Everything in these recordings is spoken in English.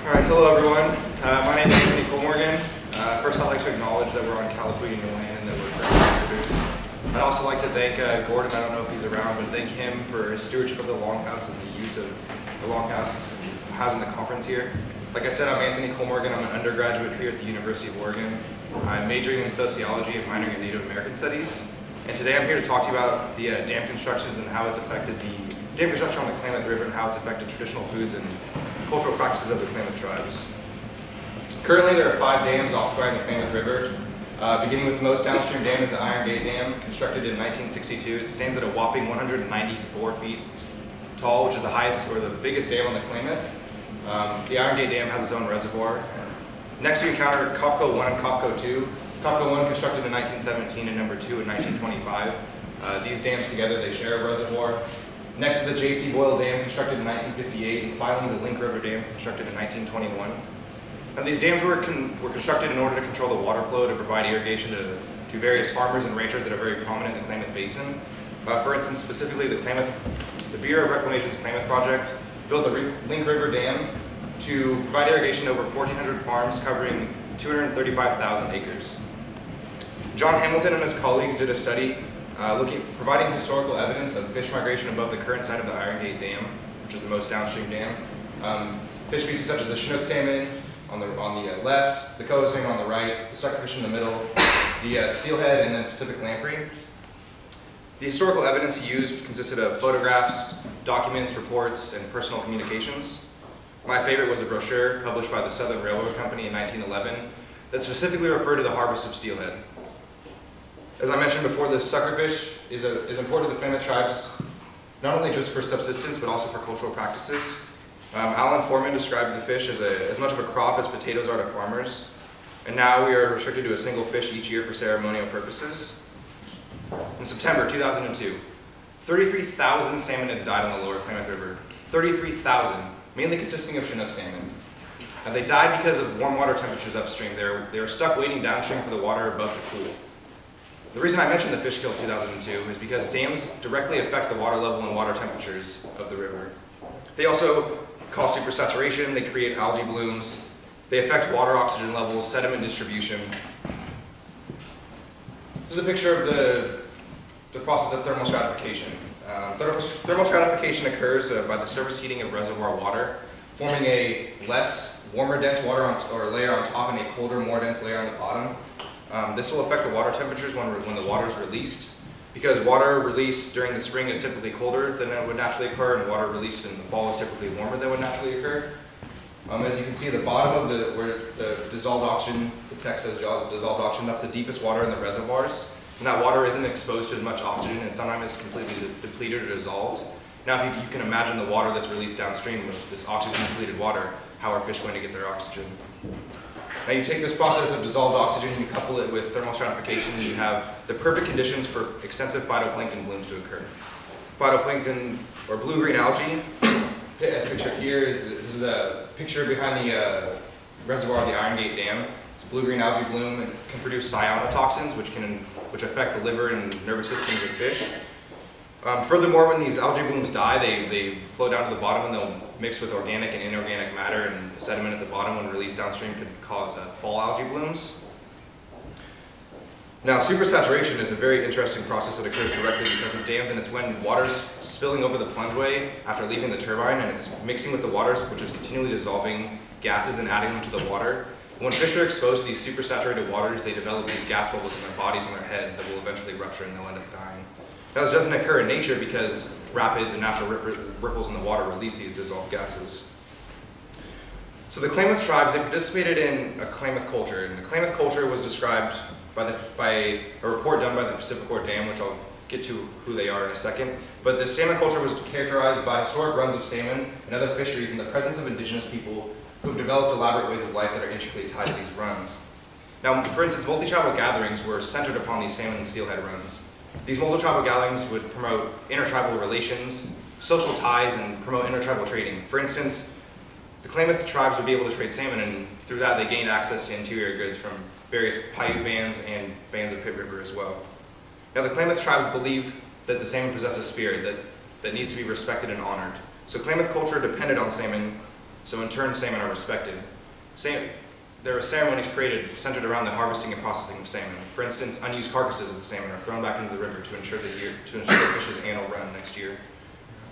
All right, hello everyone. My name is Kollmorgan. First, I'd like to acknowledge that we're on California land and that we're current visitors. I'd also like to thank Gordon, I don't know if he's around, but thank him for his stewardship of the Longhouse and the use of the Longhouse housing the conference here. Like I said, I'm Anthony Kollmorgan. I'm an undergraduate here at the University of Oregon. I'm majoring in sociology and minoring in Native American studies. And today I'm here to talk to you about the dam constructions and how it's affected the dam construction on the Klamath River and how it's affected traditional foods and cultural practices of the Klamath tribes. Currently, there are 5 dams occupying the Klamath River. Beginning with the most downstream dam is the Iron Gate Dam, constructed in 1962. It stands at a whopping 194 feet tall, which is the highest or the biggest dam on the Klamath. The Iron Gate Dam has its own reservoir. Next, you encounter Kopko 1 and Kopko 2. Kopko 1 constructed in 1917 and number 2 in 1925. These dams together, they share a reservoir. Next is the J.C. Boyle Dam, constructed in 1958, and finally the Link River Dam, constructed in 1921. Now, these dams were constructed in order to control the water flow to provide irrigation to various farmers and ranchers that are very prominent in the Klamath Basin. For instance, specifically the Bureau of Reclamation's Klamath Project built the Link River Dam to provide irrigation to over 1,400 farms covering 235,000 acres. John Hamilton and his colleagues did a study providing historical evidence of fish migration above the current site of the Iron Gate Dam, which is the most downstream dam. Fish species such as the Chinook salmon on the left, the Koa salmon on the right, the suckerfish in the middle, the steelhead, and then Pacific lamprey. The historical evidence he used consisted of photographs, documents, reports, and personal communications. My favorite was a brochure published by the Southern Railroad Company in 1911 that specifically referred to the harvest of steelhead. As I mentioned before, the suckerfish is important to the Klamath tribes, not only just for subsistence, but also for cultural practices. Alan Foreman described the fish as much of a crop as potatoes are to farmers, and now we are restricted to a single fish each year for ceremonial purposes. In September 2002, 33,000 salmonids died on the lower Klamath River. 33,000, mainly consisting of Chinook salmon. Now, they died because of warm water temperatures upstream. They were stuck waiting downstream for the water above to cool. The reason I mentioned the fish kill of 2002 is because dams directly affect the water level and water temperatures of the river. They also cause supersaturation, they create algae blooms, they affect water oxygen levels, sediment distribution. This is a picture of the process of thermal stratification. Thermal stratification occurs by the surface heating of reservoir water, forming a less warmer dense water layer on top and a colder, more dense layer on the bottom. This will affect the water temperatures when the water is released. Because water released during the spring is typically colder than it would naturally occur, and water released in the fall is typically warmer than would naturally occur. As you can see, the bottom of where the dissolved oxygen, the text says dissolved oxygen, that's the deepest water in the reservoirs. And that water isn't exposed to as much oxygen, and sometimes it's completely depleted or dissolved. Now, if you can imagine the water that's released downstream with this oxygen-depleted water, how are fish going to get their oxygen? Now, you take this process of dissolved oxygen and you couple it with thermal stratification, and you have the perfect conditions for extensive phytoplankton blooms to occur. Phytoplankton, or blue-green algae, as pictured here, this is a picture behind the reservoir of the Iron Gate Dam. It's a blue-green algae bloom and can produce cyanotoxins, which affect the liver and nervous systems of fish. Furthermore, when these algae blooms die, they flow down to the bottom and they'll mix with organic and inorganic matter, and the sediment at the bottom, when released downstream, could cause fall algae blooms. Now, supersaturation is a very interesting process that occurs directly because of dams, and it's when water's spilling over the plungeway after leaving the turbine, and it's mixing with the waters, which is continually dissolving gases and adding them to the water. When fish are exposed to these supersaturated waters, they develop these gas bubbles in their bodies and their heads that will eventually rupture and they'll end up dying. Now, this doesn't occur in nature because rapids and natural ripples in the water release these dissolved gases. So the Klamath tribes, they participated in a Klamath culture, and the Klamath culture was described by a report done by the Pacific Dam, which I'll get to who they are in a second. But the salmon culture was characterized by historic runs of salmon and other fisheries in the presence of indigenous people who have developed elaborate ways of life that are intricately tied to these runs. Now, for instance, multi-tribal gatherings were centered upon these salmon and steelhead runs. These multi-tribal gatherings would promote intertribal relations, social ties, and promote intertribal trading. For instance, the Klamath tribes would be able to trade salmon, and through that they gained access to interior goods from various Paiute bands and bands of Pit River as well. Now, the Klamath tribes believe that the salmon possesses spirit that needs to be respected and honored. So Klamath culture depended on salmon so in turn salmon are respected. There are ceremonies created centered around the harvesting and processing of salmon. For instance, unused carcasses of the salmon are thrown back into the river to ensure the fish's annual run next year.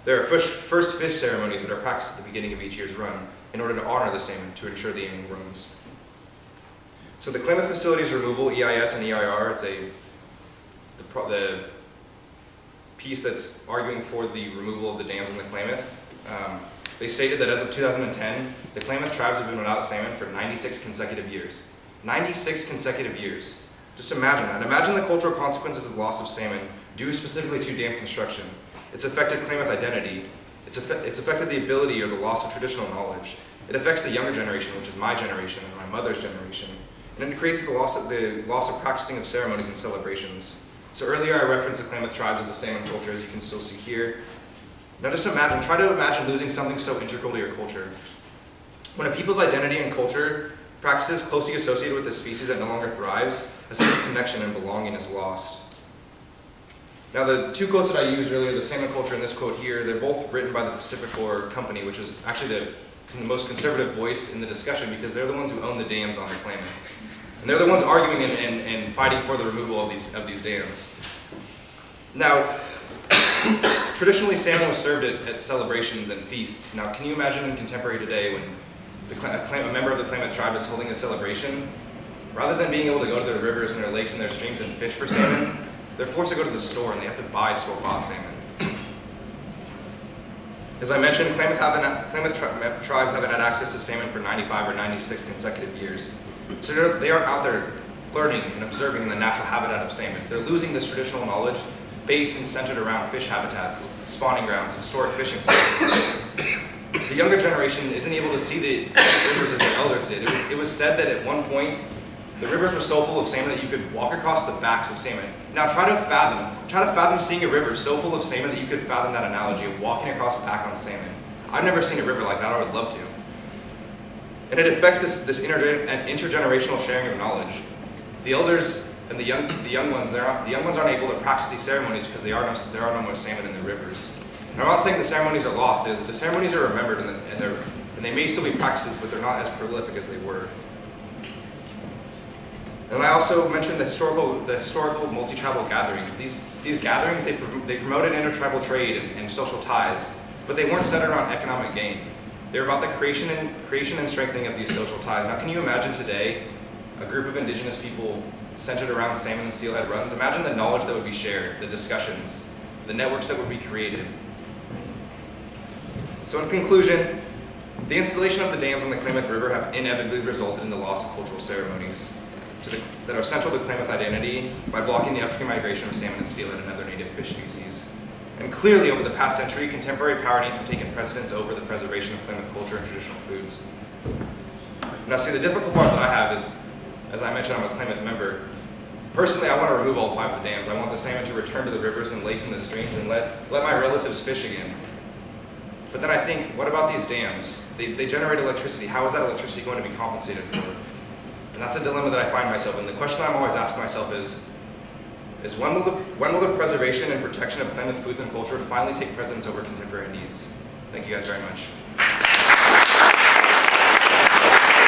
There are first fish ceremonies that are practiced at the beginning of each year's run in order to honor the salmon to ensure the annual runs. So the Klamath Facilities Removal, EIS and EIR, it's the piece that's arguing for the removal of the dams in the Klamath. They stated that as of 2010, the Klamath tribes have been without salmon for 96 consecutive years. 96 consecutive years. Just imagine that. Imagine the cultural consequences of loss of salmon due specifically to dam construction. It's affected Klamath identity. It's affected the ability or the loss of traditional knowledge. It affects the younger generation, which is my generation and my mother's generation. And it creates the loss of practicing of ceremonies and celebrations. So earlier I referenced the Klamath tribes as the salmon culture, as you can still see here. Now just try to imagine losing something so integral to your culture. When a people's identity and culture practices closely associated with a species that no longer thrives, a sense of connection and belonging is lost. Now the two quotes that I used earlier, the salmon culture and this quote here, they're both written by the Pacific Core Company, which is actually the most conservative voice in the discussion because they're the ones who own the dams on the Klamath. And they're the ones arguing and fighting for the removal of these dams. Now, traditionally salmon was served at celebrations and feasts. Now, can you imagine in contemporary today when a member of the Klamath tribe is holding a celebration? Rather than being able to go to their rivers and their lakes and their streams and fish for salmon, they're forced to go to the store and they have to buy store-bought salmon. As I mentioned, Klamath tribes haven't had access to salmon for 95 or 96 consecutive years. So they aren't out there learning and observing in the natural habitat of salmon. They're losing this traditional knowledge based and centered around fish habitats, spawning grounds, and historic fishing sites. The younger generation isn't able to see the rivers as their elders did. It was said that at one point, the rivers were so full of salmon that you could walk across the backs of salmon. Now try to fathom seeing a river so full of salmon that you could fathom that analogy of walking across a back on salmon. I've never seen a river like that, I would love to. And it affects this intergenerational sharing of knowledge. The elders and the young ones aren't able to practice these ceremonies because there are no more salmon in the rivers. And I'm not saying the ceremonies are lost. The ceremonies are remembered and they may still be practices, but they're not as prolific as they were. And I also mentioned the historical multi-tribal gatherings. These gatherings, they promoted intertribal trade and social ties, but they weren't centered on economic gain. They were about the creation and strengthening of these social ties. Now, can you imagine today a group of indigenous people centered around salmon and steelhead runs? Imagine the knowledge that would be shared, the discussions, the networks that would be created. So in conclusion, the installation of the dams on the Klamath River have inevitably resulted in the loss of cultural ceremonies that are central to Klamath identity by blocking the upstream migration of salmon and steelhead and other native fish species. And clearly, over the past century, contemporary power needs have taken precedence over the preservation of Klamath culture and traditional foods. Now, see, the difficult part that I have is, as I mentioned, I'm a Klamath member. Personally, I want to remove all 5 of the dams. I want the salmon to return to the rivers and lakes and the streams and let my relatives fish again. But then I think, what about these dams? They generate electricity. How is that electricity going to be compensated for? And that's a dilemma that I find myself in. The question I'm always asking myself is when will the preservation and protection of Klamath foods and culture finally take precedence over contemporary needs? Thank you guys very much.